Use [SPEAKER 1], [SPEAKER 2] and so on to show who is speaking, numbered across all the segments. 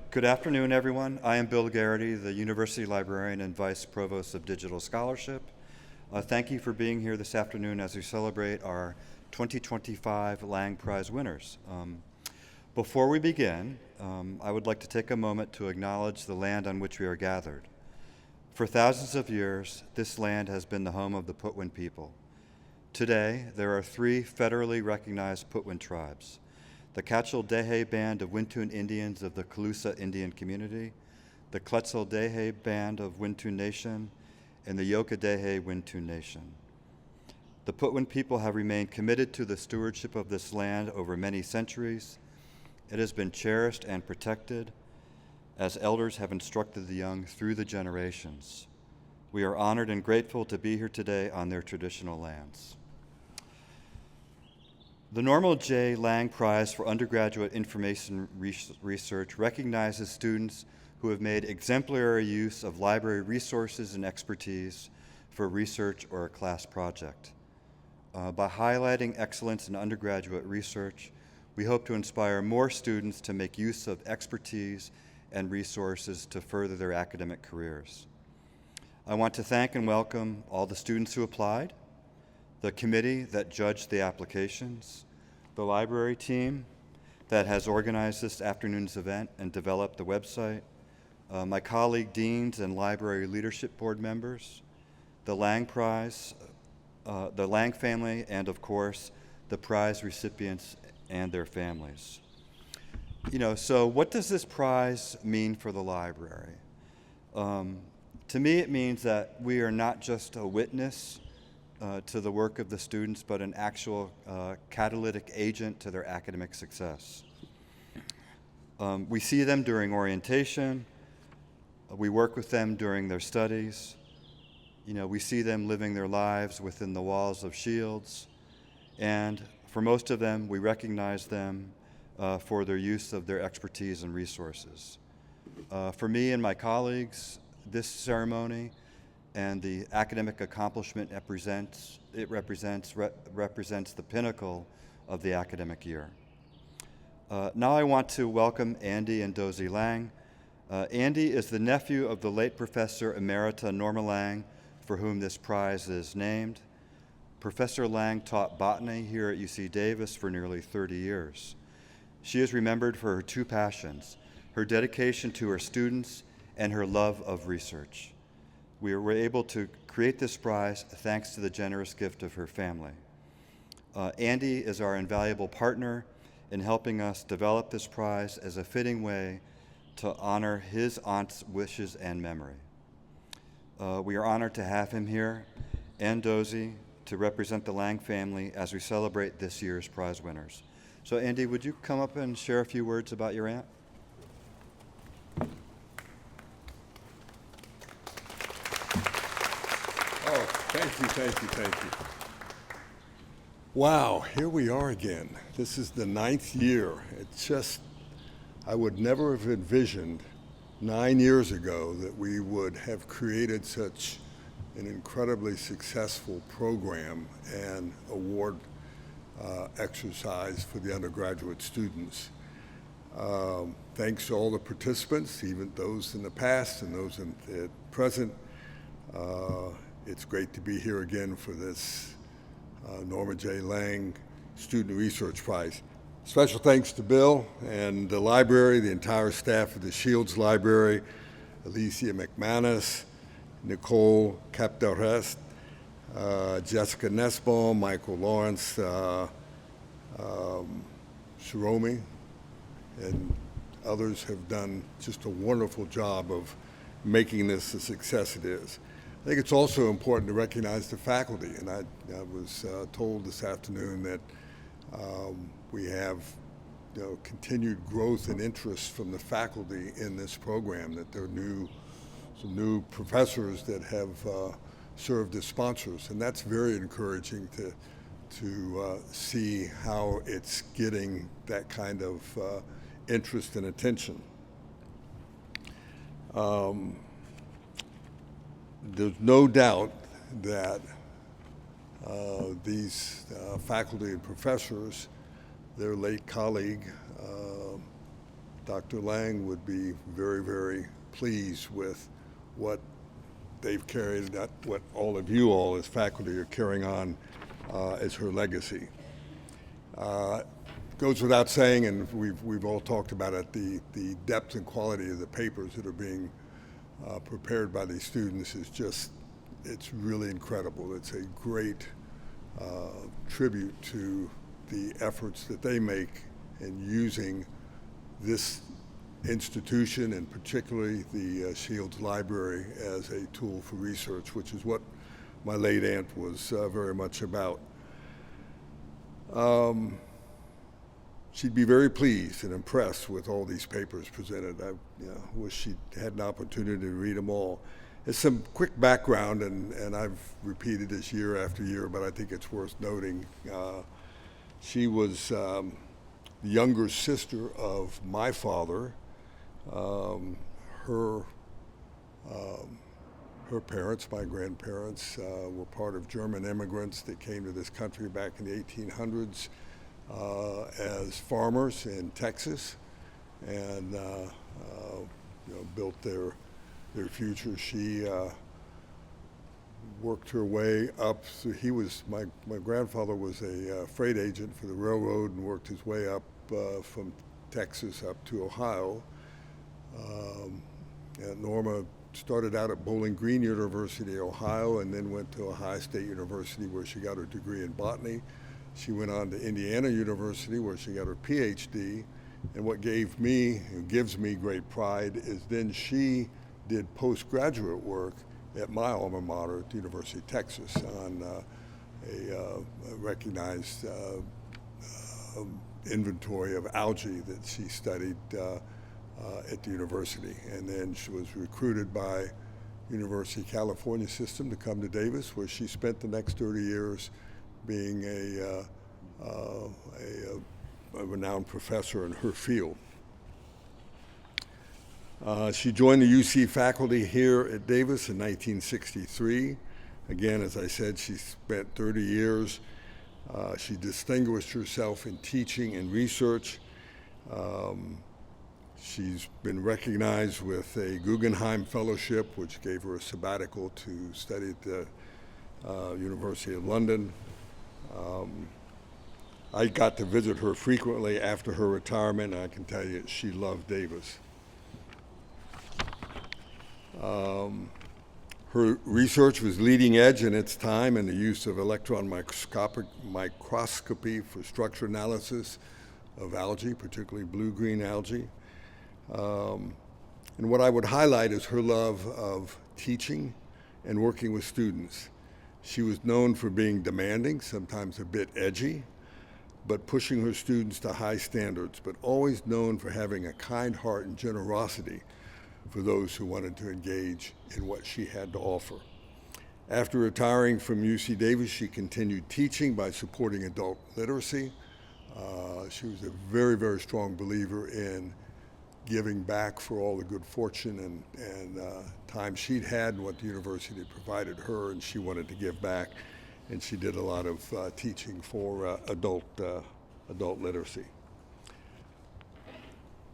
[SPEAKER 1] Good afternoon, everyone. I am Bill Garrity, the University Librarian and Vice Provost of Digital Scholarship. Thank you for being here this afternoon as we celebrate our 2025 Lang Prize winners. Before we begin, I would like to take a moment to acknowledge the land on which we are gathered. For thousands of years, this land has been the home of the Putwin people. Today, there are 3 federally recognized Putwin tribes: the Cachel-Dehe Band of Wintun Indians of the Calusa Indian Community, the Quetzal-Dehe Band of Wintun Nation, and the Yoka-Dehe Wintun Nation. The Putwin people have remained committed to the stewardship of this land over many centuries. It has been cherished and protected as elders have instructed the young through the generations. We are honored and grateful to be here today on their traditional lands. The Normal J. Lang Prize for Undergraduate Information Research recognizes students who have made exemplary use of library resources and expertise for a research or a class project. By highlighting excellence in undergraduate research, we hope to inspire more students to make use of expertise and resources to further their academic careers. I want to thank and welcome all the students who applied, the committee that judged the applications, the library team that has organized this afternoon's event and developed the website, my colleague deans and library leadership board members, the Lang Prize, the Lang family, and of course, the prize recipients and their families. So what does this prize mean for the library? To me, it means that we are not just a witness to the work of the students, but an actual catalytic agent to their academic success. We see them during orientation. We work with them during their studies. We see them living their lives within the walls of Shields. And for most of them, we recognize them for their use of their expertise and resources. For me and my colleagues, this ceremony and the academic accomplishment represents the pinnacle of the academic year. Now I want to welcome Andy and Dozie Lang. Andy is the nephew of the late Professor Emerita Norma Lang, for whom this prize is named. Professor Lang taught botany here at UC Davis for nearly 30 years. She is remembered for her 2 passions: her dedication to her students and her love of research. We were able to create this prize thanks to the generous gift of her family. Andy is our invaluable partner in helping us develop this prize as a fitting way to honor his aunt's wishes and memory. We are honored to have him here and Dozie to represent the Lang family as we celebrate this year's prize winners. So Andy, would you come up and share a few words about your aunt?
[SPEAKER 2] Thank you. Wow, here we are again. This is the 9th year. I would never have envisioned 9 years ago that we would have created such an incredibly successful program and award exercise for the undergraduate students. Thanks to all the participants, even those in the past and those at present. It's great to be here again for this Norma J. Lang Student Research Prize. Special thanks to Bill and the library, the entire staff of the Shields Library, Alicia McManus, Nicole Capdarest, Jessica Nussbaum, Michael Lawrence, Shiromi, and others have done just a wonderful job of making this the success it is. I think it's also important to recognize the faculty, and I was told this afternoon that we have continued growth and interest from the faculty in this program, that there are some new professors that have served as sponsors, and that's very encouraging to see how it's getting that kind of interest and attention. There's no doubt that these faculty and professors, their late colleague, Dr. Lang would be very, very pleased with what they've carried, what all of you all as faculty are carrying on as her legacy. Goes without saying, and we've all talked about it, the depth and quality of the papers that are being prepared by these students is just, it's really incredible. It's a great tribute to the efforts that they make in using this institution, and particularly the Shields Library, as a tool for research, which is what my late aunt was very much about. She'd be very pleased and impressed with all these papers presented. I wish she had an opportunity to read them all. As some quick background, and I've repeated this year after year, but I think it's worth noting. She was the younger sister of my father. Her parents, my grandparents, were part of German immigrants that came to this country back in the 1800s as farmers in Texas, and built their future. She worked her way up. So my grandfather was a freight agent for the railroad and worked his way up from Texas up to Ohio. And Norma started out at Bowling Green University, Ohio, and then went to Ohio State University, where she got her degree in botany. She went on to Indiana University, where she got her PhD. And what gives me great pride is then she did postgraduate work at my alma mater at the University of Texas on a recognized inventory of algae that she studied at the university. And then she was recruited by University of California system to come to Davis, where she spent the next 30 years being a renowned professor in her field. She joined the UC faculty here at Davis in 1963. Again, as I said, she spent 30 years. She distinguished herself in teaching and research. She's been recognized with a Guggenheim Fellowship, which gave her a sabbatical to study at the University of London. I got to visit her frequently after her retirement, and I can tell you she loved Davis. Her research was leading edge in its time in the use of electron microscopy for structure analysis of algae, particularly blue-green algae. And what I would highlight is her love of teaching and working with students. She was known for being demanding, sometimes a bit edgy, but pushing her students to high standards, but always known for having a kind heart and generosity for those who wanted to engage in what she had to offer. After retiring from UC Davis, she continued teaching by supporting adult literacy. She was a very, very strong believer in giving back for all the good fortune and time she'd had and what the university provided her, and she wanted to give back. And she did a lot of teaching for adult literacy.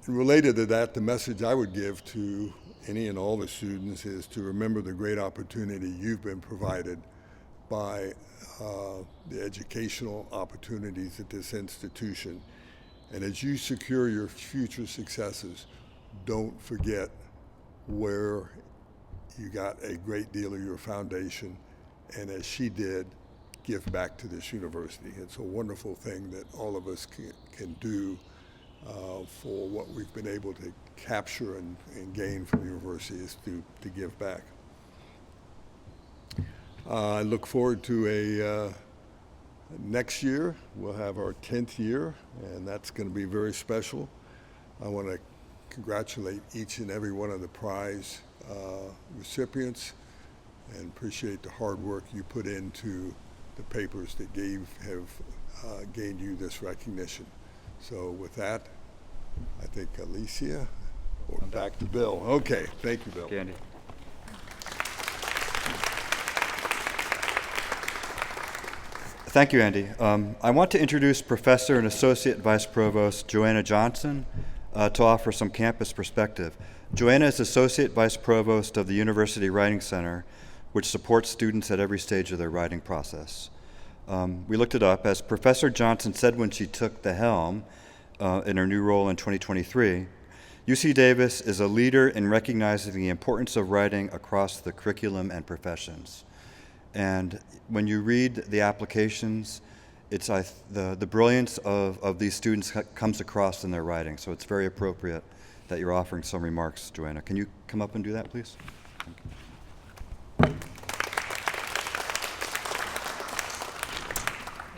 [SPEAKER 2] And related to that, the message I would give to any and all the students is to remember the great opportunity you've been provided by the educational opportunities at this institution. And as you secure your future successes, don't forget where you got a great deal of your foundation, and as she did, give back to this university. It's a wonderful thing that all of us can do for what we've been able to capture and gain from the university, is to give back. I look forward to next year. We'll have our 10th year, and that's going to be very special. I want to congratulate each and every one of the prize recipients and appreciate the hard work you put into the papers that have gained you this recognition. So with that, I think Alicia, or back to Bill. Okay, thank you, Bill.
[SPEAKER 1] Okay, Andy. Thank you, Andy. I want to introduce Professor and Associate Vice Provost Joanna Johnson. to offer some campus perspective. Joanna is Associate Vice Provost of the University Writing Center, which supports students at every stage of their writing process. We looked it up. As Professor Johnson said when she took the helm in her new role in 2023, UC Davis is a leader in recognizing the importance of writing across the curriculum and professions. And when you read the applications, it's the brilliance of these students comes across in their writing, so it's very appropriate that you're offering some remarks, Joanna. Can you come up and do that, please? Thank you.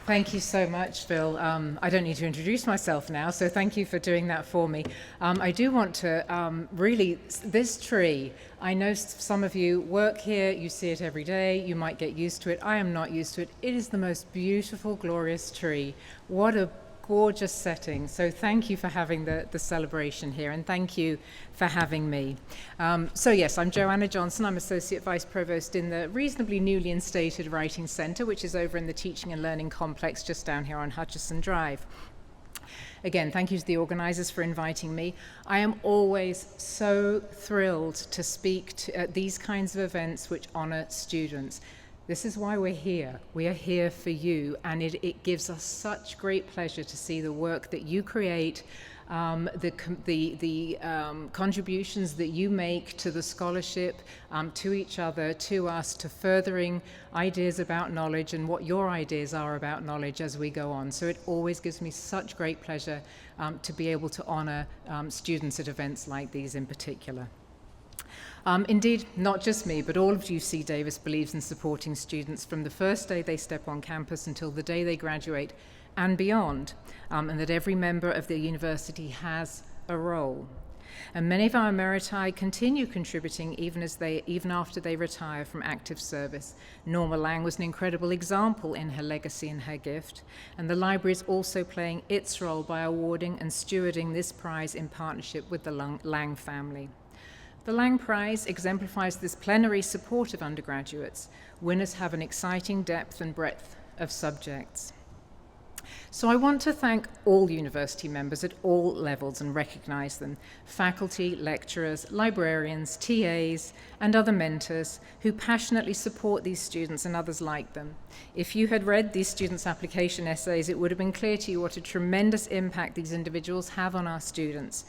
[SPEAKER 3] Thank you so much, Phil. I don't need to introduce myself now, so thank you for doing that for me. I do want to this tree, I know some of you work here, you see it every day, you might get used to it. I am not used to it. It is the most beautiful, glorious tree. What a gorgeous setting. So thank you for having the celebration here, and thank you for having me. So yes, I'm Joanna Johnson. I'm Associate Vice Provost in the reasonably newly instated Writing Center, which is over in the Teaching and Learning Complex just down here on Hutchison Drive. Again, thank you to the organizers for inviting me. I am always so thrilled to speak at these kinds of events which honor students. This is why we're here. We are here for you, and it gives us such great pleasure to see the work that you create, the contributions that you make to the scholarship, to each other, to us, to furthering ideas about knowledge and what your ideas are about knowledge as we go on. So it always gives me such great pleasure to be able to honor students at events like these in particular. Indeed, not just me, but all of UC Davis believes in supporting students from the first day they step on campus until the day they graduate and beyond, and that every member of the university has a role. And many of our emeriti continue contributing even after they retire from active service. Norma Lang was an incredible example in her legacy and her gift, and the library is also playing its role by awarding and stewarding this prize in partnership with the Lang family. The Lang Prize exemplifies this plenary support of undergraduates. Winners have an exciting depth and breadth of subjects. So I want to thank all university members at all levels and recognize them: faculty, lecturers, librarians, TAs, and other mentors who passionately support these students and others like them. If you had read these students' application essays, it would have been clear to you what a tremendous impact these individuals have on our students.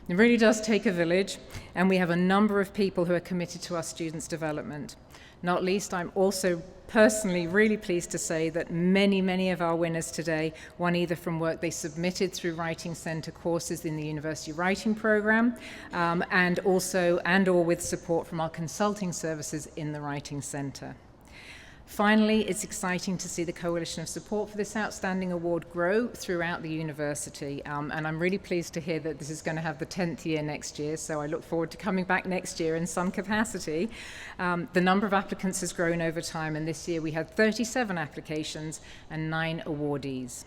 [SPEAKER 3] It really does take a village, and we have a number of people who are committed to our students' development. Not least, I'm also personally really pleased to say that many of our winners today won either from work they submitted through Writing Center courses in the University Writing Program, and or with support from our consulting services in the Writing Center. Finally, it's exciting to see the coalition of support for this outstanding award grow throughout the university, and I'm really pleased to hear that this is going to have the 10th year next year, so I look forward to coming back next year in some capacity. The number of applicants has grown over time, and this year we had 37 applications and 9 awardees.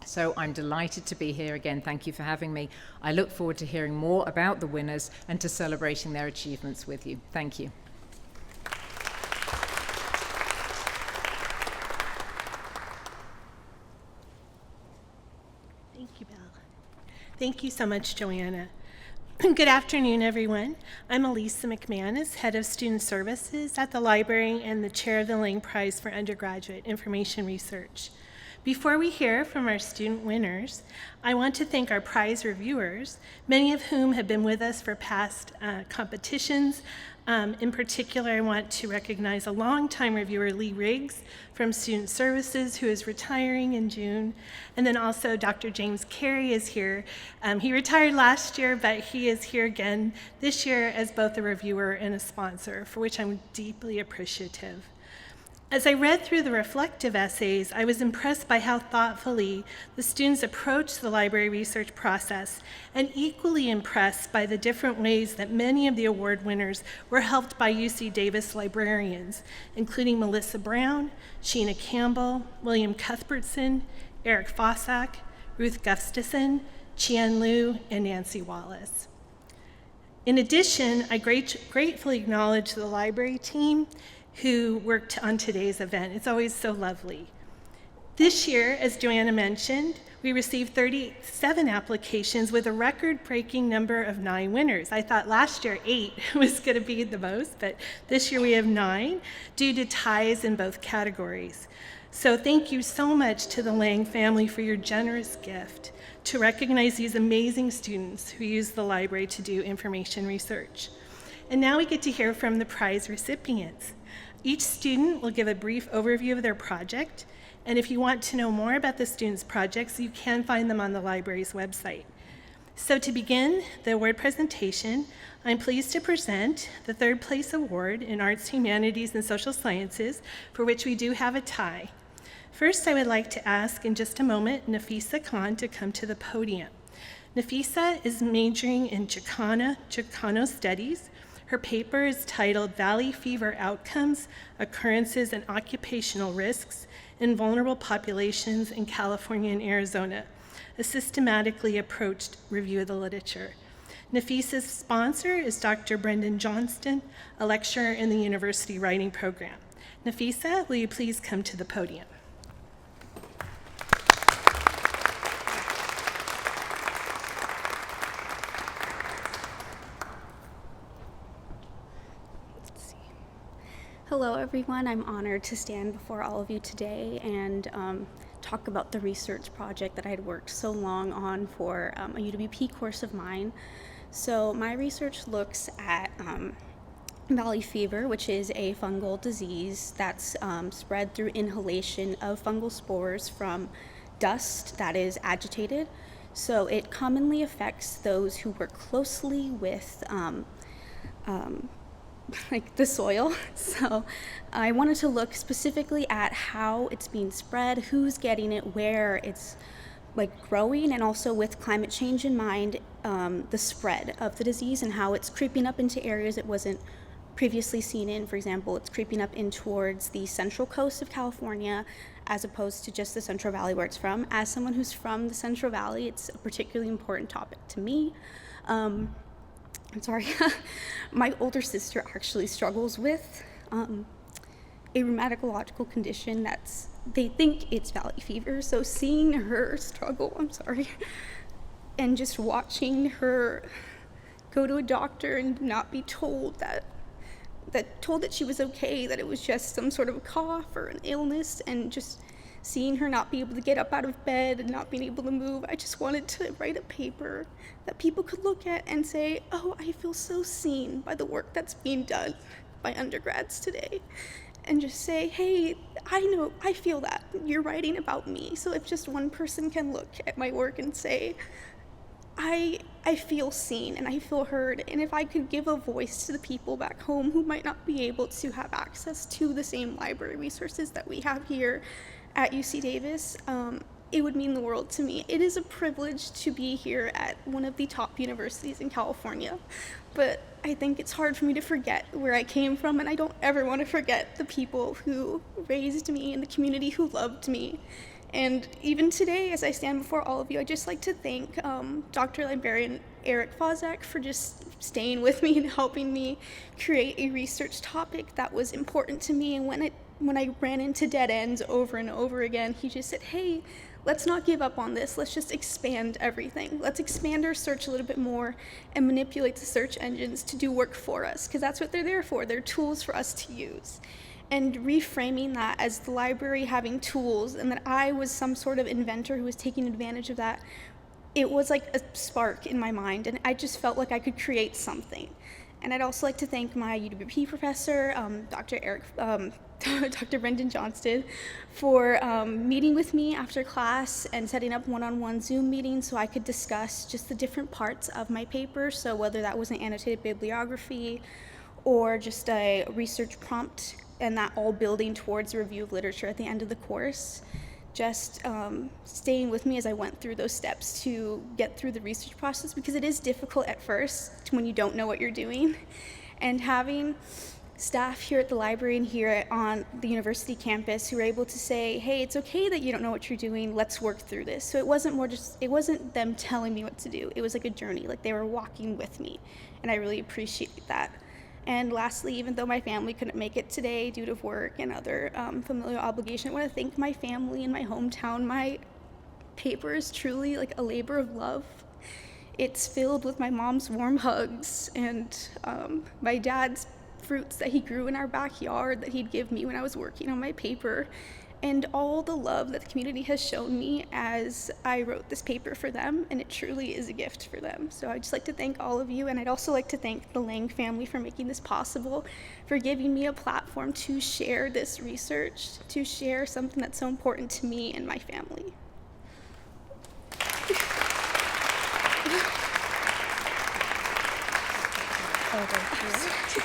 [SPEAKER 3] So I'm delighted to be here again. Thank you for having me. I look forward to hearing more about the winners and to celebrating their achievements with you. Thank you.
[SPEAKER 4] Thank you so much, Joanna. Good afternoon, everyone. I'm Elisa McManus, Head of Student Services at the library and the Chair of the Lang Prize for Undergraduate Information Research. Before we hear from our student winners, I want to thank our prize reviewers, many of whom have been with us for past competitions. In particular, I want to recognize a longtime reviewer, Lee Riggs, from Student Services, who is retiring in June. And then also Dr. James Carey is here. He retired last year, but he is here again this year as both a reviewer and a sponsor, for which I'm deeply appreciative. As I read through the reflective essays, I was impressed by how thoughtfully the students approached the library research process, and equally impressed by the different ways that many of the award winners were helped by UC Davis librarians, including Melissa Brown, Sheena Campbell, William Cuthbertson, Eric Fossack, Ruth Gustafson, Qian Liu, and Nancy Wallace. In addition, I gratefully acknowledge the library team who worked on today's event. It's always so lovely. This year, as Joanna mentioned, we received 37 applications with a record-breaking number of 9 winners. I thought last year 8 was going to be the most, but this year we have 9 due to ties in both categories. So thank you so much to the Lang family for your generous gift to recognize these amazing students who use the library to do information research. And now we get to hear from the prize recipients. Each student will give a brief overview of their project, and if you want to know more about the students' projects, you can find them on the library's website. So to begin the award presentation, I'm pleased to present the 3rd place award in Arts, Humanities, and Social Sciences, for which we do have a tie. First, I would like to ask in just a moment Nafisa Khan to come to the podium. Nafisa is majoring in Chicano Studies. Her paper is titled Valley Fever Outcomes, Occurrences, and Occupational Risks in Vulnerable Populations in California and Arizona, a systematically approached review of the literature. Nafisa's sponsor is Dr. Brendan Johnston, a lecturer in the University Writing Program. Nafisa, will you please come to the podium?
[SPEAKER 5] Hello, everyone. I'm honored to stand before all of you today and talk about the research project that I had worked so long on for a UWP course of mine. So my research looks at valley fever, which is a fungal disease that's spread through inhalation of fungal spores from dust that is agitated. So it commonly affects those who work closely with like the soil. So I wanted to look specifically at how it's being spread, who's getting it, where it's like growing, and also with climate change in mind, the spread of the disease and how it's creeping up into areas it wasn't previously seen in. For example, it's creeping up in towards the central coast of California as opposed to just the Central Valley where it's from. As someone who's from the Central Valley, it's a particularly important topic to me. I'm sorry, my older sister actually struggles with a rheumatological condition they think it's valley fever. So seeing her struggle, and just watching her go to a doctor and not be told that she was okay, that it was just some sort of a cough or an illness, and just seeing her not be able to get up out of bed and not being able to move, I just wanted to write a paper that people could look at and say, oh, I feel so seen by the work that's being done by undergrads today. And just say, hey, I know, I feel that. You're writing about me. So if just one person can look at my work and say, I feel seen and I feel heard, and if I could give a voice to the people back home who might not be able to have access to the same library resources that we have here at UC Davis, it would mean the world to me. It is a privilege to be here at one of the top universities in California, but I think it's hard for me to forget where I came from, and I don't ever want to forget the people who raised me and the community who loved me. And even today, as I stand before all of you, I'd just like to thank Dr. Librarian Eric Fozak for just staying with me and helping me create a research topic that was important to me. And when I ran into dead ends over and over again, he just said, hey, let's not give up on this. Let's just expand everything. Let's expand our search a little bit more and manipulate the search engines to do work for us, because that's what they're there for. They're tools for us to use. And reframing that as the library having tools and that I was some sort of inventor who was taking advantage of that, it was like a spark in my mind, and I just felt like I could create something. And I'd also like to thank my UWP professor, Dr. Brendan Johnston, for meeting with me after class and setting up one-on-one Zoom meetings so I could discuss just the different parts of my paper. So whether that was an annotated bibliography or just a research prompt, and that all building towards a review of literature at the end of the course, just staying with me as I went through those steps to get through the research process, because it is difficult at first when you don't know what you're doing. And having staff here at the library and here on the university campus who were able to say, hey, it's okay that you don't know what you're doing, let's work through this. So it wasn't them telling me what to do, it was like a journey, like they were walking with me, and I really appreciate that. And lastly, even though my family couldn't make it today due to work and other familial obligation, I want to thank my family in my hometown. My paper is truly like a labor of love. It's filled with my mom's warm hugs and my dad's fruits that he grew in our backyard that he'd give me when I was working on my paper, and all the love that the community has shown me as I wrote this paper for them, and it truly is a gift for them. So I'd just like to thank all of you, and I'd also like to thank the Lang family for making this possible, for giving me a platform to share this research, to share something that's so important to me and my family.
[SPEAKER 4] Oh, thank you.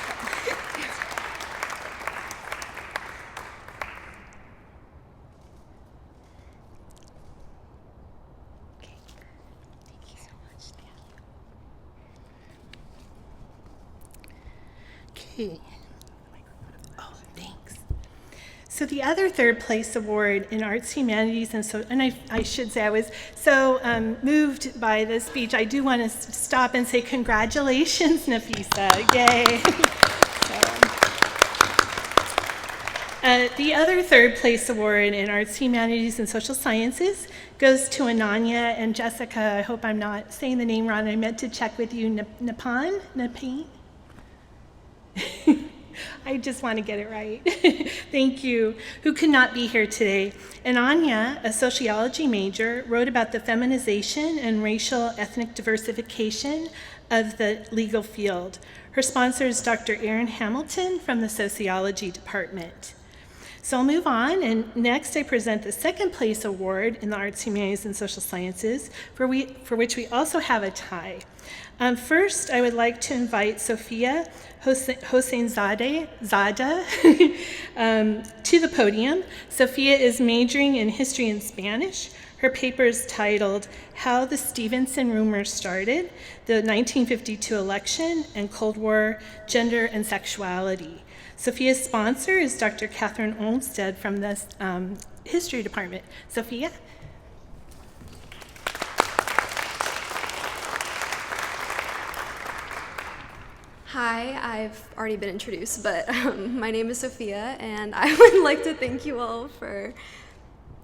[SPEAKER 4] Okay. Oh, thanks. So the other third place award in arts, humanities, and I should say I was so moved by this speech. I do want to stop and say congratulations, Nafisa. Yay. The other third place award in arts, humanities, and social sciences goes to Ananya and Jessica. I hope I'm not saying the name wrong. I meant to check with you, Napan? I just want to get it right. Thank you. Who could not be here today. And Anya, a sociology major, wrote about the feminization and racial ethnic diversification of the legal field. Her sponsor is Dr. Erin Hamilton from the sociology department. So I'll move on, and next I present the second place award in the arts, humanities, and social sciences, for which we also have a tie. First, I would like to invite Sophia Hossein-Zada to the podium. Sophia is majoring in history and Spanish. Her paper is titled How the Stevenson Rumor Started, the 1952 Election and Cold War Gender and Sexuality. Sophia's sponsor is Dr. Catherine Olmsted from the history department. Sophia?
[SPEAKER 6] Hi, I've already been introduced, but my name is Sophia, and I would like to thank you all for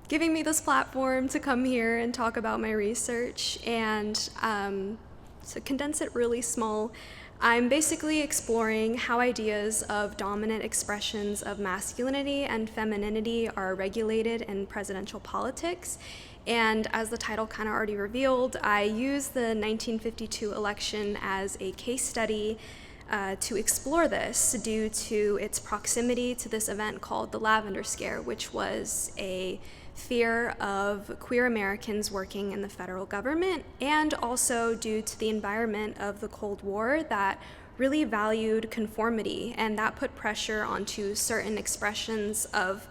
[SPEAKER 6] giving me this platform to come here and talk about my research. And to condense it really small, I'm basically exploring how ideas of dominant expressions of masculinity and femininity are regulated in presidential politics. And as the title kind of already revealed, I use the 1952 election as a case study to explore this due to its proximity to this event called the Lavender Scare, which was a fear of queer Americans working in the federal government, and also due to the environment of the Cold War that really valued conformity, and that put pressure onto certain expressions of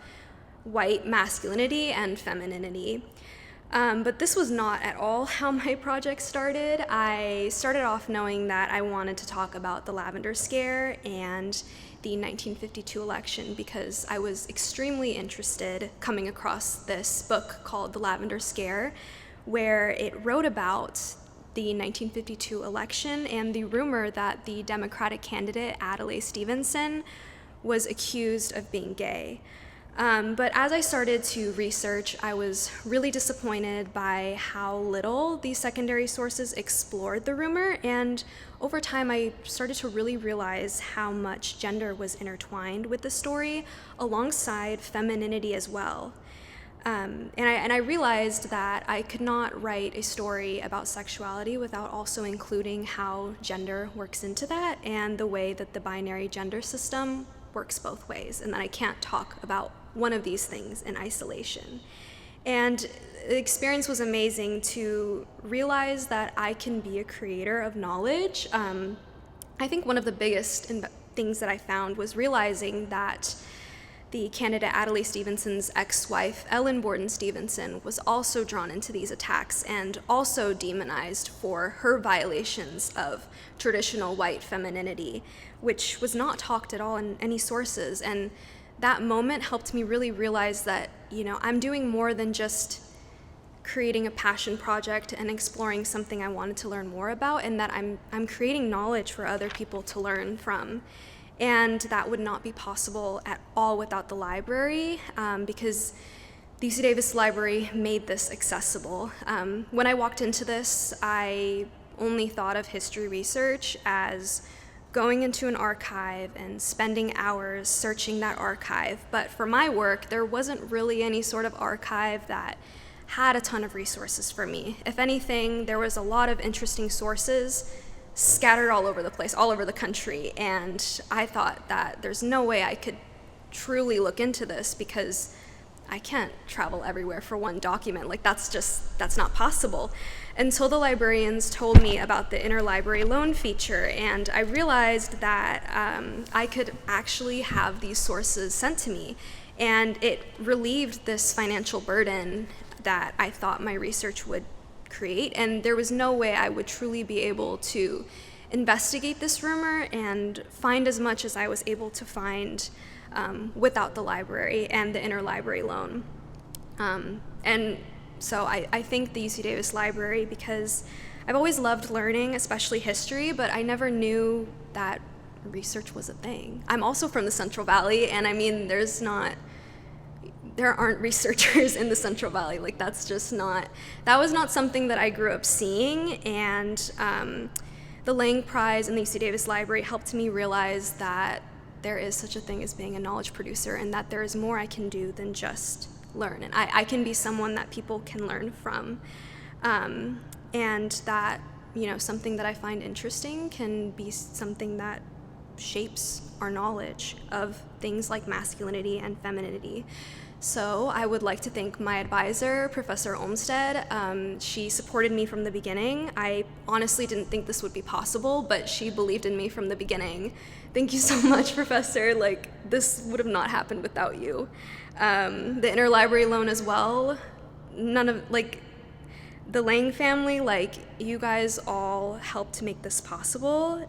[SPEAKER 6] white masculinity and femininity. But this was not at all how my project started. I started off knowing that I wanted to talk about the Lavender Scare and the 1952 election because I was extremely interested coming across this book called The Lavender Scare, where it wrote about the 1952 election and the rumor that the Democratic candidate Adlai Stevenson was accused of being gay. But as I started to research, I was really disappointed by how little these secondary sources explored the rumor, and over time I started to really realize how much gender was intertwined with the story, alongside femininity as well. And I realized that I could not write a story about sexuality without also including how gender works into that, and the way that the binary gender system works both ways, and that I can't talk about one of these things in isolation. And the experience was amazing to realize that I can be a creator of knowledge. I think one of the biggest things that I found was realizing that the candidate Adlai Stevenson's ex-wife, Ellen Borden Stevenson, was also drawn into these attacks and also demonized for her violations of traditional white femininity, which was not talked at all in any sources. And that moment helped me really realize that, I'm doing more than just creating a passion project and exploring something I wanted to learn more about, and that I'm creating knowledge for other people to learn from. And that would not be possible at all without the library, because the UC Davis Library made this accessible. When I walked into this, I only thought of history research as going into an archive and spending hours searching that archive. But for my work, there wasn't really any sort of archive that had a ton of resources for me. If anything, there was a lot of interesting sources scattered all over the place, all over the country, and I thought that there's no way I could truly look into this because I can't travel everywhere for one document. Like, that's not possible. Until the librarians told me about the interlibrary loan feature, and I realized that I could actually have these sources sent to me, and it relieved this financial burden that I thought my research would create, and there was no way I would truly be able to investigate this rumor and find as much as I was able to find without the library and the interlibrary loan. And so I thank the UC Davis Library because I've always loved learning, especially history, but I never knew that research was a thing. I'm also from the Central Valley, and I mean, there aren't researchers in the Central Valley. Like, that was not something that I grew up seeing, and the Lang Prize and the UC Davis Library helped me realize that there is such a thing as being a knowledge producer, and that there is more I can do than just learn. And I can be someone that people can learn from, and that, something that I find interesting can be something that shapes our knowledge of things like masculinity and femininity. So I would like to thank my advisor, Professor Olmsted. She supported me from the beginning. I honestly didn't think this would be possible, but she believed in me from the beginning. Thank you so much, Professor. Like, this would have not happened without you. The interlibrary loan as well. The Lang family, you guys all helped to make this possible,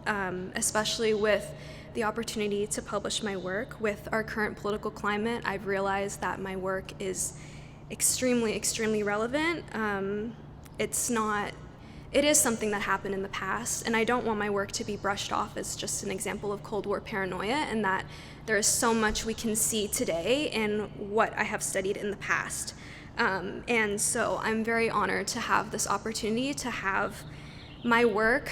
[SPEAKER 6] especially with the opportunity to publish my work. With our current political climate, I've realized that my work is extremely, extremely relevant. It is something that happened in the past, and I don't want my work to be brushed off as just an example of Cold War paranoia, and that there is so much we can see today in what I have studied in the past. And so I'm very honored to have this opportunity to have my work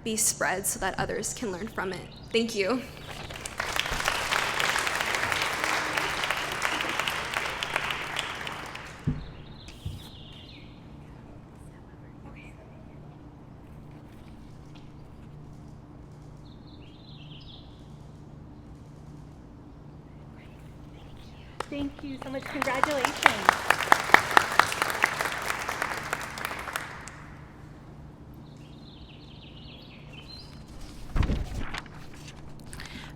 [SPEAKER 6] be spread so that others can learn from it. Thank you.
[SPEAKER 4] Thank you so much. Congratulations.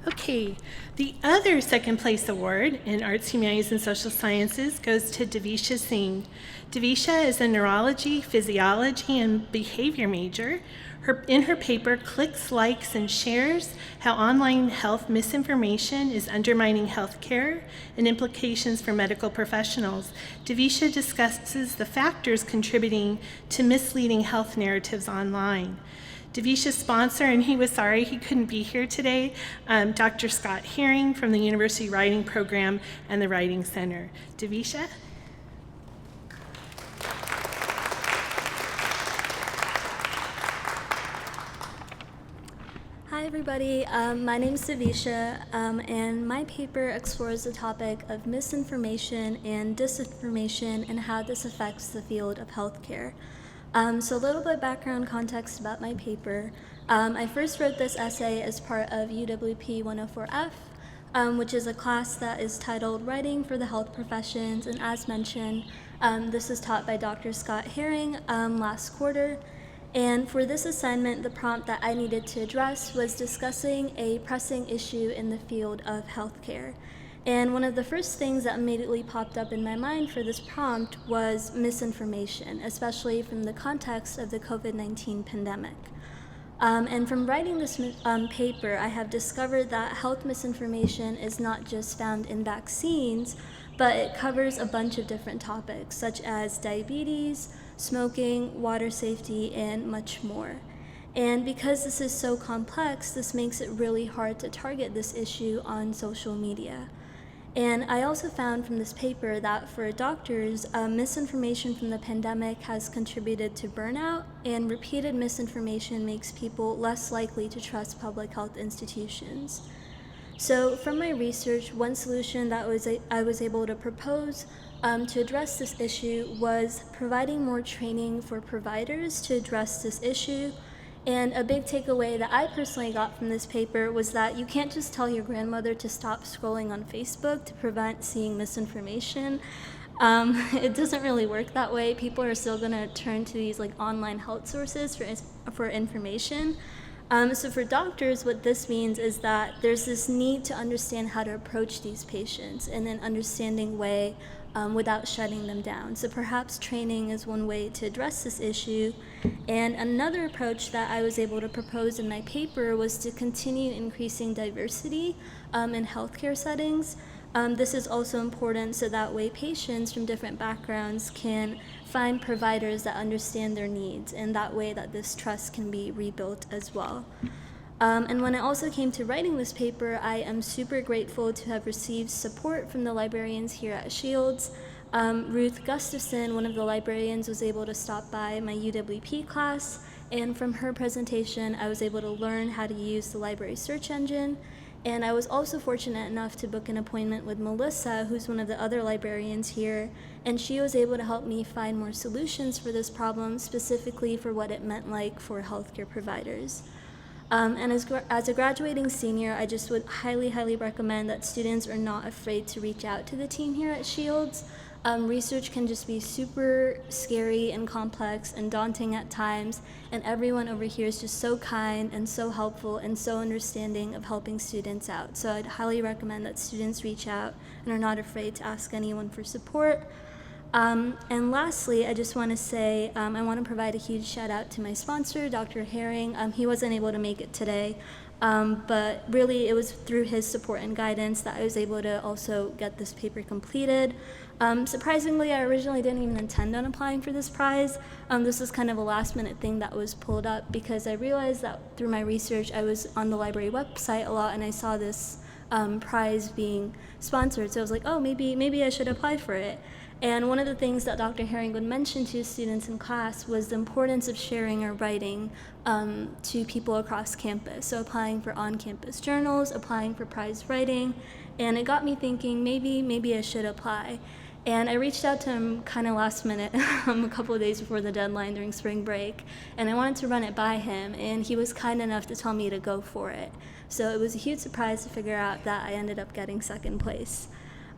[SPEAKER 4] Okay, the other second place award in Arts, Humanities, and Social Sciences goes to Devisha Singh. Devisha is a neurology, physiology, and behavior major. In her paper, Clicks, Likes, and Shares, How Online Health Misinformation is Undermining Healthcare and Implications for Medical Professionals, Devisha discusses the factors contributing to misleading health narratives online. Devisha's sponsor, and he was sorry he couldn't be here today, Dr. Scott Herring from the University Writing Program and the Writing Center. Devisha?
[SPEAKER 7] Hi everybody, my name is Devisha, and my paper explores the topic of misinformation and disinformation and how this affects the field of healthcare. So a little bit of background context about my paper. I first wrote this essay as part of UWP 104F, which is a class that is titled Writing for the Health Professions, and as mentioned, this is taught by Dr. Scott Herring last quarter. And for this assignment, the prompt that I needed to address was discussing a pressing issue in the field of healthcare. And one of the first things that immediately popped up in my mind for this prompt was misinformation, especially from the context of the COVID-19 pandemic. And from writing this paper, I have discovered that health misinformation is not just found in vaccines, but it covers a bunch of different topics such as diabetes, smoking, water safety, and much more. And because this is so complex, this makes it really hard to target this issue on social media. And I also found from this paper that for doctors, misinformation from the pandemic has contributed to burnout, and repeated misinformation makes people less likely to trust public health institutions. So from my research, one solution that I was able to propose to address this issue was providing more training for providers to address this issue. And a big takeaway that I personally got from this paper was that you can't just tell your grandmother to stop scrolling on Facebook to prevent seeing misinformation. It doesn't really work that way. People are still going to turn to these like online health sources for information. So for doctors, what this means is that there's this need to understand how to approach these patients in an understanding way without shutting them down. So perhaps training is one way to address this issue. And another approach that I was able to propose in my paper was to continue increasing diversity in healthcare settings. This is also important so that way patients from different backgrounds can find providers that understand their needs, and that way that this trust can be rebuilt as well. And when it also came to writing this paper, I am super grateful to have received support from the librarians here at Shields. Ruth Gustafson, one of the librarians, was able to stop by my UWP class, and from her presentation, I was able to learn how to use the library search engine. And I was also fortunate enough to book an appointment with Melissa, who's one of the other librarians here, and she was able to help me find more solutions for this problem, specifically for what it meant like for healthcare providers. And as a graduating senior, I just would highly recommend that students are not afraid to reach out to the team here at Shields. Research can just be super scary and complex and daunting at times, and everyone over here is just so kind and so helpful and so understanding of helping students out. So I'd highly recommend that students reach out and are not afraid to ask anyone for support. And lastly, I just want to say I want to provide a huge shout out to my sponsor, Dr. Herring. He wasn't able to make it today, but really it was through his support and guidance that I was able to also get this paper completed. Surprisingly, I originally didn't even intend on applying for this prize. This was kind of a last-minute thing that was pulled up because I realized that through my research, I was on the library website a lot and I saw this prize being sponsored. So I was like, oh, maybe I should apply for it. And one of the things that Dr. Herring would mention to students in class was the importance of sharing our writing to people across campus. So applying for on-campus journals, applying for prize writing, and it got me thinking maybe I should apply. And I reached out to him kind of last minute, a couple of days before the deadline during spring break, and I wanted to run it by him, and he was kind enough to tell me to go for it. So it was a huge surprise to figure out that I ended up getting second place.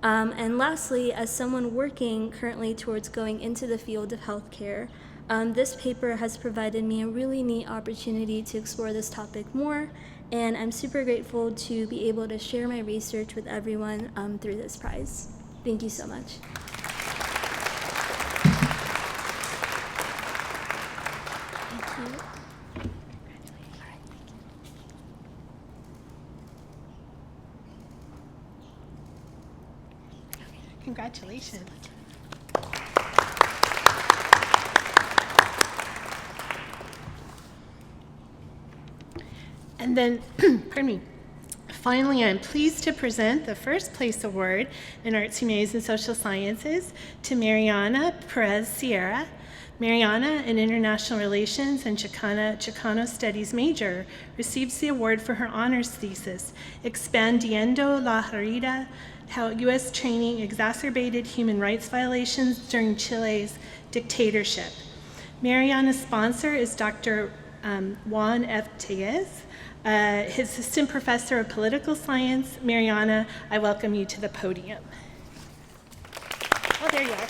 [SPEAKER 7] And lastly, as someone working currently towards going into the field of healthcare, this paper has provided me a really neat opportunity to explore this topic more, and I'm super grateful to be able to share my research with everyone through this prize. Thank you so much. Thank you.
[SPEAKER 4] Congratulations. And then, pardon me. Finally, I'm pleased to present the first place award in Arts, Humanities, and Social Sciences to Mariana Perez Sierra. Mariana, an International Relations and Chicano Studies major, receives the award for her honors thesis, Expandiendo la Herida, How U.S. Training Exacerbated Human Rights Violations During Chile's Dictatorship. Mariana's sponsor is Dr. Juan F. Teguez, his assistant professor of political science. Mariana, I welcome you to the podium. Oh, there you are.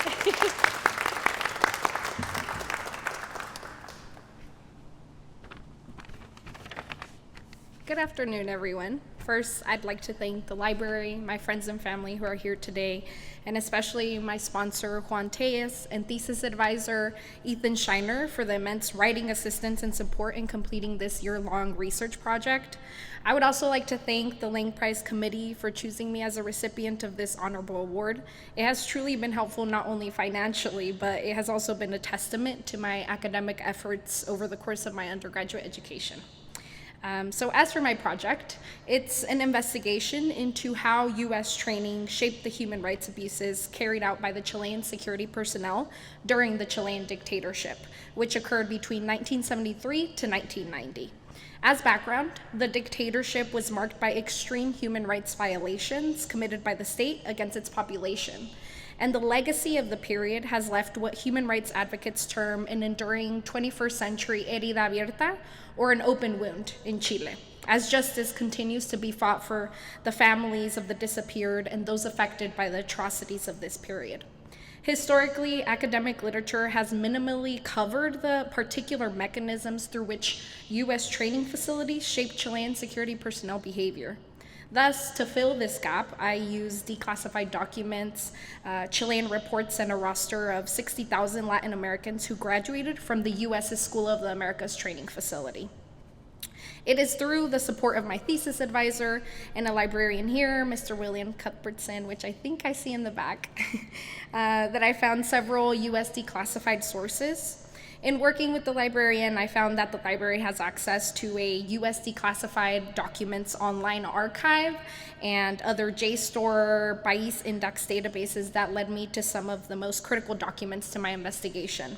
[SPEAKER 8] Good afternoon, everyone. First, I'd like to thank the library, my friends and family who are here today, and especially my sponsor, Juan Tellez, and thesis advisor, Ethan Shiner, for the immense writing assistance and support in completing this year-long research project. I would also like to thank the Lang Prize Committee for choosing me as a recipient of this honorable award. It has truly been helpful not only financially, but it has also been a testament to my academic efforts over the course of my undergraduate education. So as for my project, it's an investigation into how U.S. training shaped the human rights abuses carried out by the Chilean security personnel during the Chilean dictatorship, which occurred between 1973 to 1990. As background, the dictatorship was marked by extreme human rights violations committed by the state against its population. And the legacy of the period has left what human rights advocates term an enduring 21st century herida abierta, or an open wound, in Chile, as justice continues to be fought for the families of the disappeared and those affected by the atrocities of this period. Historically, academic literature has minimally covered the particular mechanisms through which U.S. training facilities shape Chilean security personnel behavior. Thus, to fill this gap, I used declassified documents, Chilean reports, and a roster of 60,000 Latin Americans who graduated from the U.S.'s School of the Americas training facility. It is through the support of my thesis advisor and a librarian here, Mr. William Cuthbertson, which I think I see in the back, that I found several U.S. declassified sources. In working with the librarian, I found that the library has access to a U.S. declassified documents online archive and other JSTOR, País Index databases that led me to some of the most critical documents to my investigation.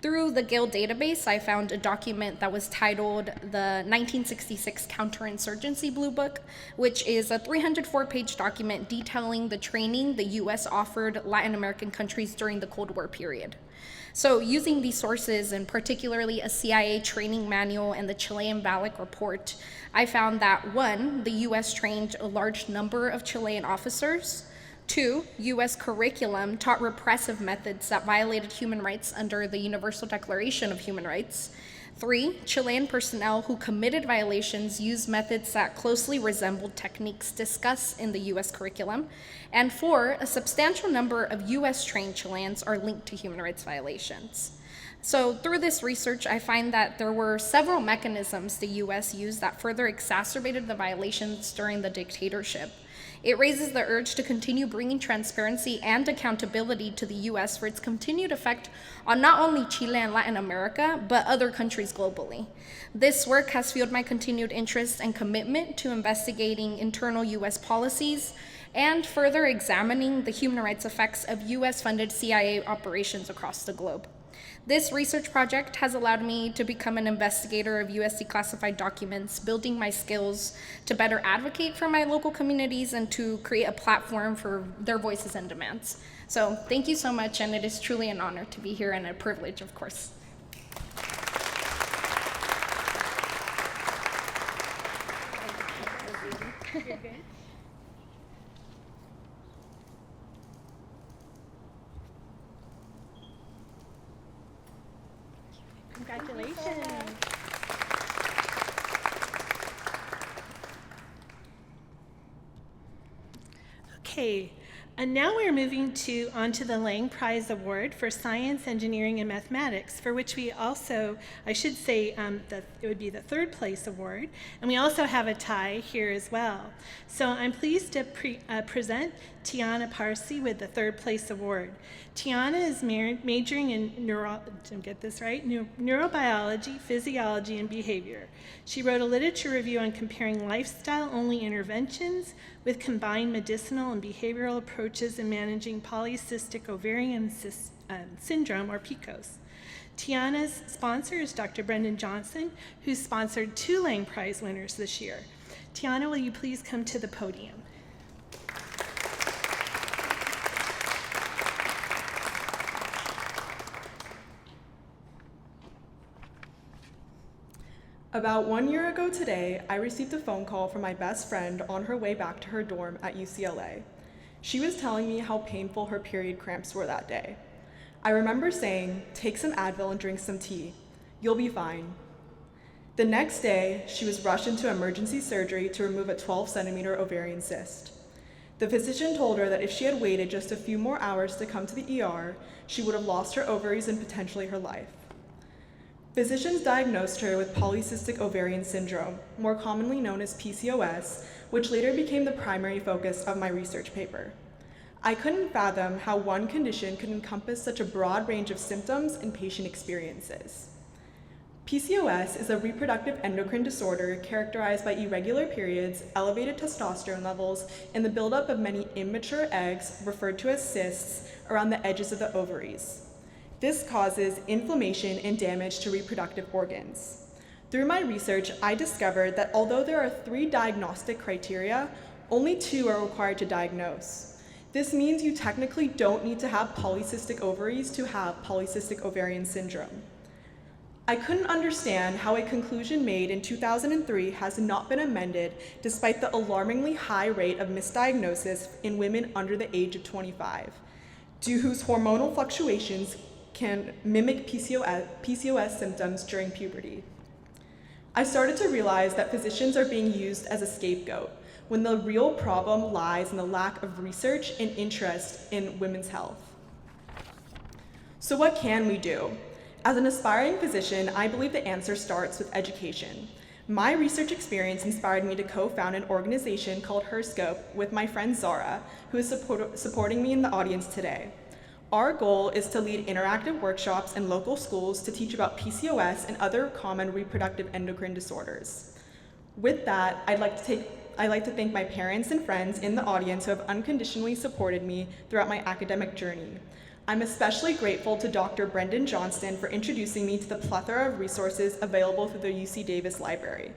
[SPEAKER 8] Through the Gale database, I found a document that was titled the 1966 Counterinsurgency Blue Book, which is a 304-page document detailing the training the U.S. offered Latin American countries during the Cold War period. So using these sources, and particularly a CIA training manual and the Chilean VALIC report, I found that 1, the U.S. trained a large number of Chilean officers. 2, U.S. curriculum taught repressive methods that violated human rights under the Universal Declaration of Human Rights. 3, Chilean personnel who committed violations used methods that closely resembled techniques discussed in the U.S. curriculum. And 4, a substantial number of U.S.-trained Chileans are linked to human rights violations. So through this research, I find that there were several mechanisms the U.S. used that further exacerbated the violations during the dictatorship. It raises the urge to continue bringing transparency and accountability to the U.S. for its continued effect on not only Chile and Latin America, but other countries globally. This work has fueled my continued interest and commitment to investigating internal U.S. policies and further examining the human rights effects of U.S.-funded CIA operations across the globe. This research project has allowed me to become an investigator of U.S. declassified documents, building my skills to better advocate for my local communities and to create a platform for their voices and demands. So thank you so much, and it is truly an honor to be here and a privilege, of course.
[SPEAKER 4] You're good. Congratulations. Okay, and now we're moving on to the Lang Prize Award for Science, Engineering, and Mathematics, for which we also, I should say that it would be the third place award, and we also have a tie here as well. So I'm pleased to present Tiana Parsi with the third place award. Tiana is majoring in neurobiology, physiology, and behavior. She wrote a literature review on comparing lifestyle-only interventions with combined medicinal and behavioral approaches in managing polycystic ovarian syndrome, or PCOS. Tiana's sponsor is Dr. Brendan Johnson, who sponsored 2 Lang Prize winners this year. Tiana, will you please come to the podium?
[SPEAKER 9] About 1 year ago today, I received a phone call from my best friend on her way back to her dorm at UCLA. She was telling me how painful her period cramps were that day. I remember saying, "Take some Advil and drink some tea. You'll be fine." The next day, she was rushed into emergency surgery to remove a 12-centimeter ovarian cyst. The physician told her that if she had waited just a few more hours to come to the ER, she would have lost her ovaries and potentially her life. Physicians diagnosed her with polycystic ovarian syndrome, more commonly known as PCOS, which later became the primary focus of my research paper. I couldn't fathom how one condition could encompass such a broad range of symptoms and patient experiences. PCOS is a reproductive endocrine disorder characterized by irregular periods, elevated testosterone levels, and the buildup of many immature eggs, referred to as cysts, around the edges of the ovaries. This causes inflammation and damage to reproductive organs. Through my research, I discovered that although there are 3 diagnostic criteria, only 2 are required to diagnose. This means you technically don't need to have polycystic ovaries to have polycystic ovarian syndrome. I couldn't understand how a conclusion made in 2003 has not been amended despite the alarmingly high rate of misdiagnosis in women under the age of 25, due whose hormonal fluctuations can mimic PCOS symptoms during puberty. I started to realize that physicians are being used as a scapegoat, when the real problem lies in the lack of research and interest in women's health. So what can we do? As an aspiring physician, I believe the answer starts with education. My research experience inspired me to co-found an organization called HerScope with my friend Zara, who is supporting me in the audience today. Our goal is to lead interactive workshops in local schools to teach about PCOS and other common reproductive endocrine disorders. With that, I'd like to thank my parents and friends in the audience who have unconditionally supported me throughout my academic journey. I'm especially grateful to Dr. Brendan Johnston for introducing me to the plethora of resources available through the UC Davis Library.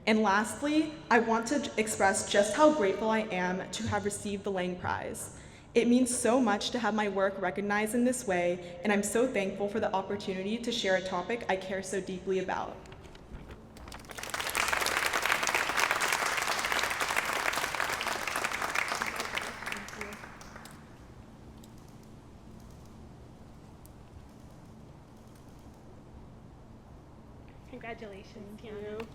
[SPEAKER 9] And lastly, I want to express just how grateful I am to have received the Lang Prize. It means so much to have my work recognized in this way, and I'm so thankful for the opportunity to share a topic I care so deeply about.
[SPEAKER 4] Congratulations, Tiana.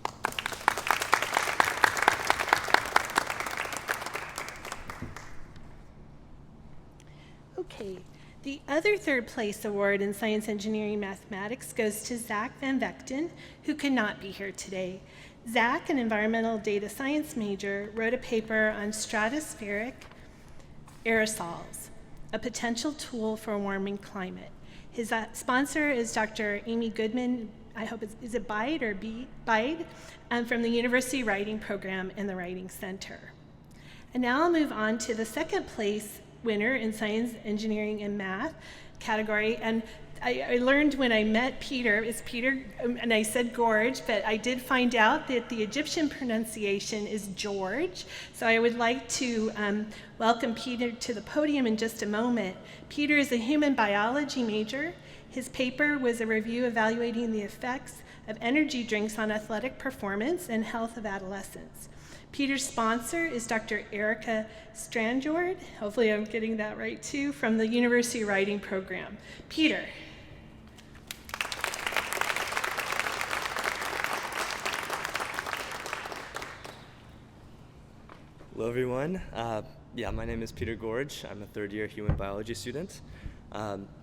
[SPEAKER 4] Okay, the other third place award in science, engineering, mathematics goes to Zach Van Vechten, who could not be here today. Zach, an environmental data science major, wrote a paper on stratospheric aerosols, a potential tool for a warming climate. His sponsor is Dr. Amy Goodman, I hope is it Bide or Bide, from the University Writing Program in the Writing Center. And now I'll move on to the second place winner in science, engineering, and math category. And I learned when I met Peter, it's Peter, and I said Gorge, but I did find out that the Egyptian pronunciation is George. So I would like to welcome Peter to the podium in just a moment. Peter is a human biology major. His paper was a review evaluating the effects of energy drinks on athletic performance and health of adolescents. Peter's sponsor is Dr. Erica Strandjord, hopefully I'm getting that right too, from the University Writing Program. Peter.
[SPEAKER 10] Hello everyone. My name is Peter Gorge. I'm a third-year human biology student.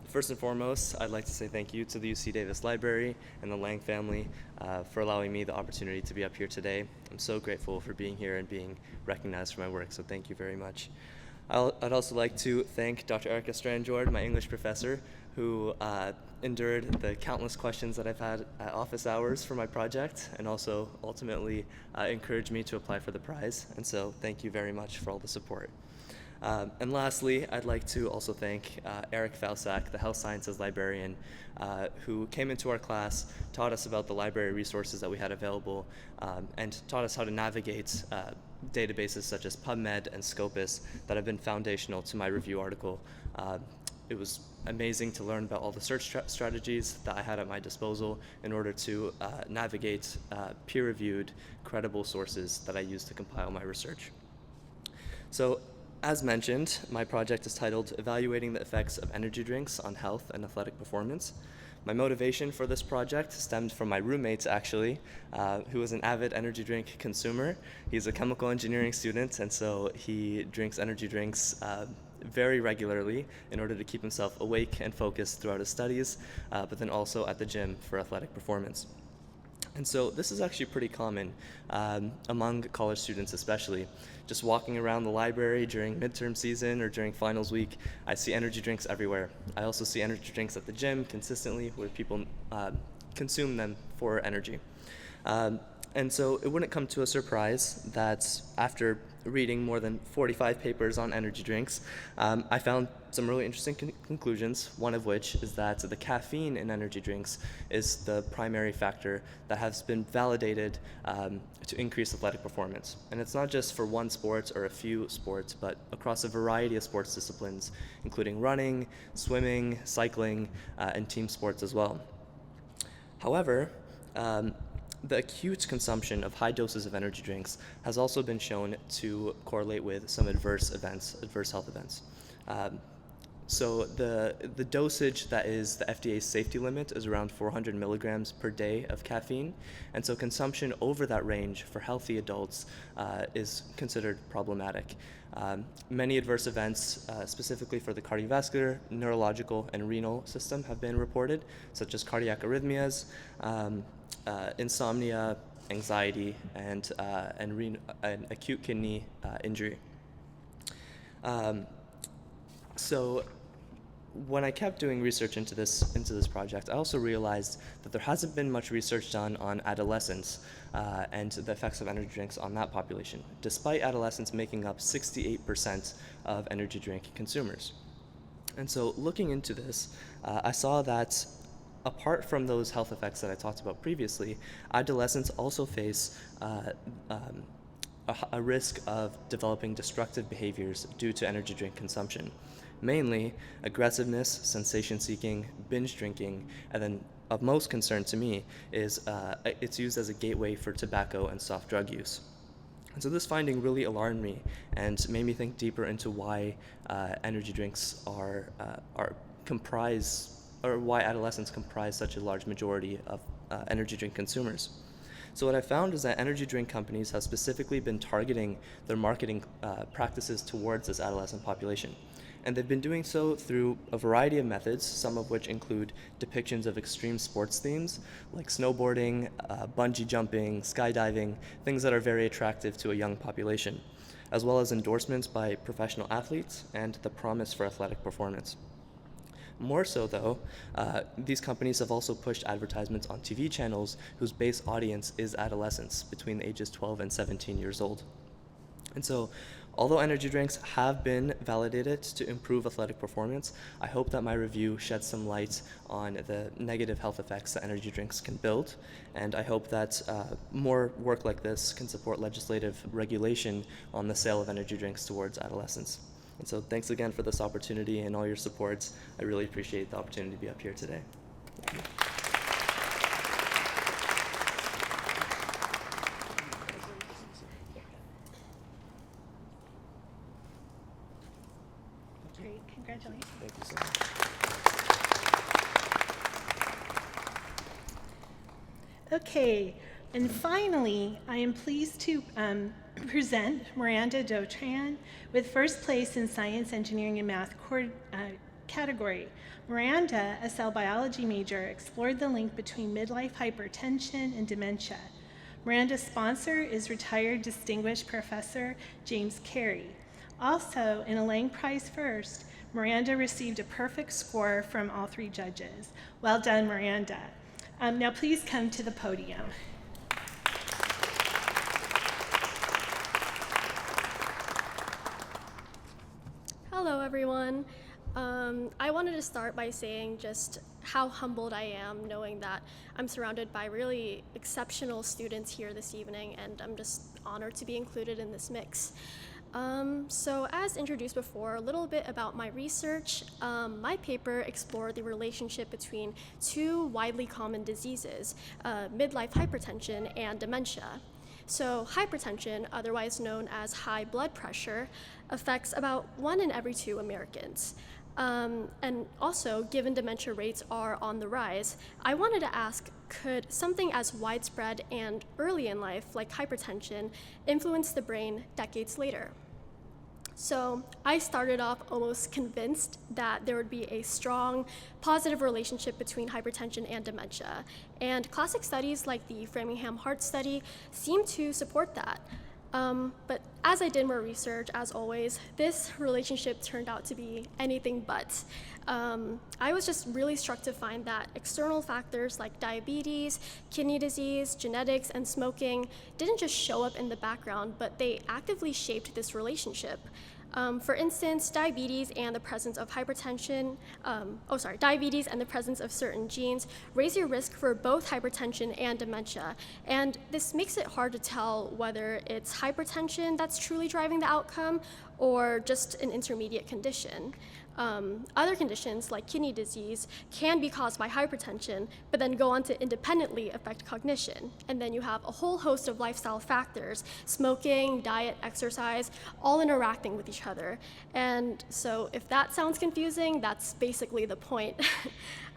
[SPEAKER 10] First and foremost, I'd like to say thank you to the UC Davis Library and the Lang family for allowing me the opportunity to be up here today. I'm so grateful for being here and being recognized for my work, so thank you very much. I'd also like to thank Dr. Erica Strandjord, my English professor, who endured the countless questions that I've had at office hours for my project and also ultimately encouraged me to apply for the prize. And so thank you very much for all the support. And lastly, I'd like to also thank Eric Fausak, the health sciences librarian, who came into our class, taught us about the library resources that we had available, and taught us how to navigate databases such as PubMed and Scopus that have been foundational to my review article. It was amazing to learn about all the search strategies that I had at my disposal in order to navigate peer-reviewed, credible sources that I used to compile my research. So, as mentioned, my project is titled Evaluating the Effects of Energy Drinks on Health and Athletic Performance. My motivation for this project stemmed from my roommate, actually, who is an avid energy drink consumer. He's a chemical engineering student, and so he drinks energy drinks very regularly in order to keep himself awake and focused throughout his studies, but then also at the gym for athletic performance. And so this is actually pretty common among college students especially. Just walking around the library during midterm season or during finals week, I see energy drinks everywhere. I also see energy drinks at the gym consistently where people consume them for energy. And so it wouldn't come to a surprise that after reading more than 45 papers on energy drinks, I found some really interesting conclusions, one of which is that the caffeine in energy drinks is the primary factor that has been validated to increase athletic performance. And it's not just for one sport or a few sports, but across a variety of sports disciplines, including running, swimming, cycling, and team sports as well. However, the acute consumption of high doses of energy drinks has also been shown to correlate with some adverse health events. So the dosage that is the FDA's safety limit is around 400 milligrams per day of caffeine, and so consumption over that range for healthy adults is considered problematic. Many adverse events, specifically for the cardiovascular, neurological, and renal system have been reported, such as cardiac arrhythmias, insomnia, anxiety, and acute kidney injury. So when I kept doing research into this project, I also realized that there hasn't been much research done on adolescents and the effects of energy drinks on that population, despite adolescents making up 68% of energy drink consumers. And so looking into this, I saw that apart from those health effects that I talked about previously, adolescents also face a risk of developing destructive behaviors due to energy drink consumption. Mainly aggressiveness, sensation-seeking, binge drinking, and then of most concern to me is it's used as a gateway for tobacco and soft drug use. And so this finding really alarmed me and made me think deeper into why energy drinks are why adolescents comprise such a large majority of energy drink consumers. So what I found is that energy drink companies have specifically been targeting their marketing practices towards this adolescent population. And they've been doing so through a variety of methods, some of which include depictions of extreme sports themes like snowboarding, bungee jumping, skydiving, things that are very attractive to a young population, as well as endorsements by professional athletes and the promise for athletic performance. More so though, these companies have also pushed advertisements on TV channels whose base audience is adolescents between the ages 12 and 17 years old. And so, although energy drinks have been validated to improve athletic performance, I hope that my review sheds some light on the negative health effects that energy drinks can build, and I hope that more work like this can support legislative regulation on the sale of energy drinks towards adolescents. And so thanks again for this opportunity and all your supports. I really appreciate the opportunity to be up here today. Thank you.
[SPEAKER 4] Great, congratulations.
[SPEAKER 10] Thank you so much.
[SPEAKER 4] Okay, and finally, I am pleased to present Miranda Dotran with first place in Science, Engineering, and Math category. Miranda, a cell biology major, explored the link between midlife hypertension and dementia. Miranda's sponsor is retired Distinguished Professor James Carey. Also, in a Lang Prize first, Miranda received a perfect score from all three judges. Well done, Miranda. Now please come to the podium.
[SPEAKER 11] Hello, everyone. I wanted to start by saying just how humbled I am knowing that I'm surrounded by really exceptional students here this evening, and I'm just honored to be included in this mix. So as introduced before, a little bit about my research. My paper explored the relationship between two widely common diseases, midlife hypertension and dementia. So hypertension, otherwise known as high blood pressure, affects about 1 in every 2 Americans. And also, given dementia rates are on the rise, I wanted to ask, could something as widespread and early in life, like hypertension, influence the brain decades later? So I started off almost convinced that there would be a strong, positive relationship between hypertension and dementia. And classic studies like the Framingham Heart Study seem to support that. But as I did more research, as always, this relationship turned out to be anything but. I was just really struck to find that external factors like diabetes, kidney disease, genetics, and smoking didn't just show up in the background, but they actively shaped this relationship. For instance, diabetes and the presence of diabetes and the presence of certain genes raise your risk for both hypertension and dementia. And this makes it hard to tell whether it's hypertension that's truly driving the outcome or just an intermediate condition. Other conditions like kidney disease can be caused by hypertension, but then go on to independently affect cognition. And then you have a whole host of lifestyle factors, smoking, diet, exercise, all interacting with each other. And so if that sounds confusing, that's basically the point.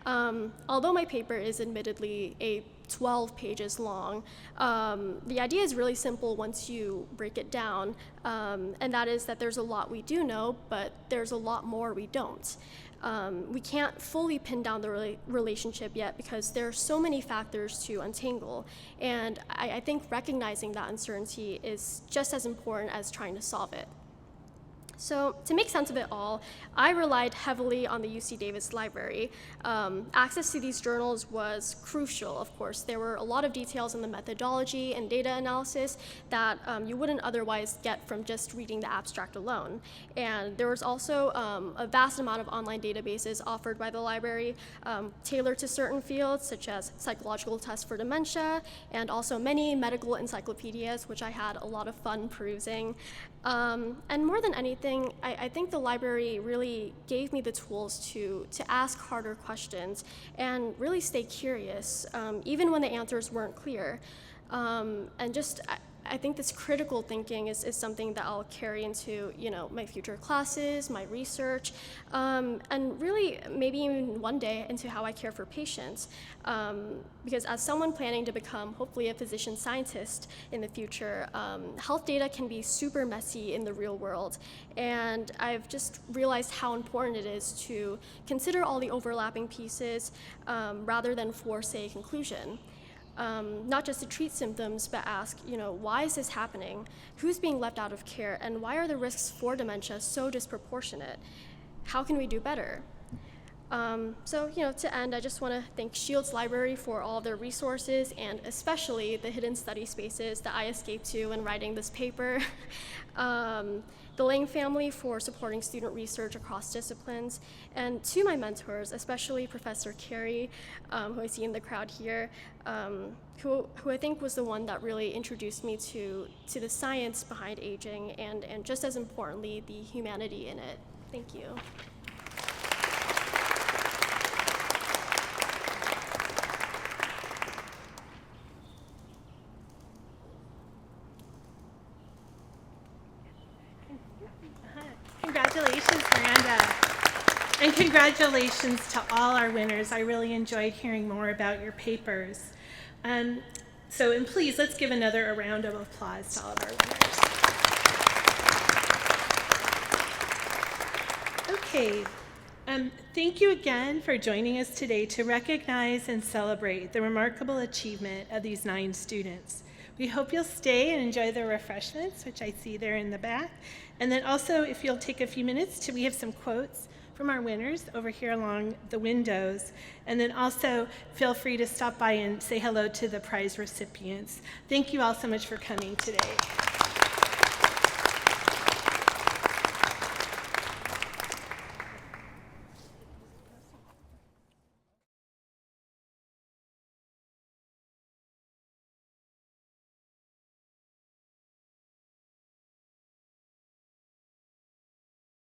[SPEAKER 11] Although my paper is admittedly 12 pages long, the idea is really simple once you break it down, and that is that there's a lot we do know, but there's a lot more we don't. We can't fully pin down the relationship yet because there are so many factors to untangle, and I think recognizing that uncertainty is just as important as trying to solve it. So to make sense of it all, I relied heavily on the UC Davis library. Access to these journals was crucial, of course. There were a lot of details in the methodology and data analysis that you wouldn't otherwise get from just reading the abstract alone. And there was also a vast amount of online databases offered by the library tailored to certain fields, such as psychological tests for dementia, and also many medical encyclopedias, which I had a lot of fun perusing. And more than anything, I think the library really gave me the tools to ask harder questions and really stay curious, even when the answers weren't clear. I think this critical thinking is something that I'll carry into, my future classes, my research, and really maybe even one day into how I care for patients. Because as someone planning to become hopefully a physician scientist in the future, health data can be super messy in the real world. And I've just realized how important it is to consider all the overlapping pieces rather than force a conclusion. Not just to treat symptoms, but ask, why is this happening? Who's being left out of care? And why are the risks for dementia so disproportionate? How can we do better? To end, I just want to thank Shields Library for all of their resources and especially the hidden study spaces that I escaped to when writing this paper. The Lang family for supporting student research across disciplines, and to my mentors, especially Professor Carey, who I see in the crowd here, who I think was the one that really introduced me to the science behind aging and just as importantly, the humanity in it. Thank you.
[SPEAKER 4] Congratulations, Miranda. And congratulations to all our winners. I really enjoyed hearing more about your papers. And please, let's give another round of applause to all of our winners. Okay. Thank you again for joining us today to recognize and celebrate the remarkable achievement of these 9 students. We hope you'll stay and enjoy the refreshments, which I see there in the back. And then also, if you'll take a few minutes, we have some quotes from our winners over here along the windows. And then also, feel free to stop by and say hello to the prize recipients. Thank you all so much for coming today.